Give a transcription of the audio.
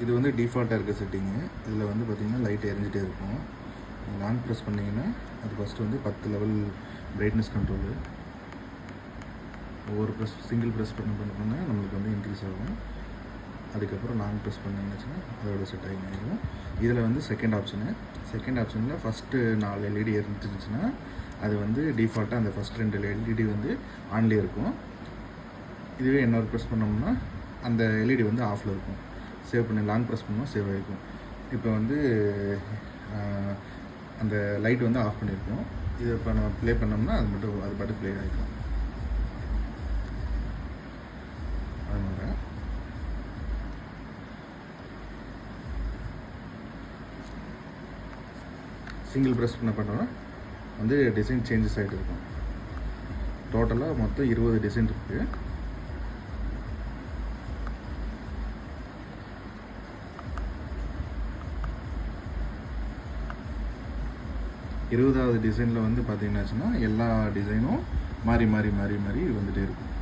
இது வந்து டிஃபால்ட்டாக இருக்க செட்டிங்கு. இதில் வந்து பார்த்திங்கன்னா லைட் எரிஞ்சிட்டே இருக்கும். லாங் ப்ரெஸ் பண்ணிங்கன்னா அது ஃபஸ்ட்டு வந்து 10 லெவல் பிரைட்னஸ் கண்ட்ரோலு. ஒவ்வொரு சிங்கிள் ப்ரெஸ் பண்ண நம்மளுக்கு வந்து இன்க்ரீஸ் ஆகும். அதுக்கப்புறம் லாங் ப்ரெஸ் பண்ணிங்கன்னாச்சுன்னா அதோட செட் ஆகிடும். இதில் வந்து செகண்ட் ஆப்ஷனில் ஃபஸ்ட்டு 4 எல்இடி எரிஞ்சிருந்துச்சுன்னா அது வந்து டிஃபால்ட்டாக அந்த ஃபஸ்ட் 2 எல்இடி வந்து ஆன்லேயே இருக்கும். இதுவே இன்னொரு ப்ரெஸ் பண்ணோம்னா அந்த எல்இடி வந்து ஆஃபில் இருக்கும். சேவ் பண்ணி லாங் ப்ரெஸ் பண்ணோம் சேவ் ஆகிருக்கும். இப்போ வந்து அந்த லைட் வந்து ஆஃப் பண்ணியிருக்கோம். இதை இப்போ நம்ம ப்ளே பண்ணோம்னா அது பாட்டு ப்ளே ஆகிடும். அதனால் சிங்கிள் ப்ரெஸ் பண்ணோன்னா வந்து டிசைன் சேஞ்சஸ் ஆகிட்டு இருக்கும். டோட்டலாக மொத்தம் 20 டிசைன் இருக்குது. இருபதாவது டிசைனில் வந்து பார்த்திங்கன்னாச்சுன்னா எல்லா டிசைனும் மாறி வந்துகிட்டே இருக்கும்.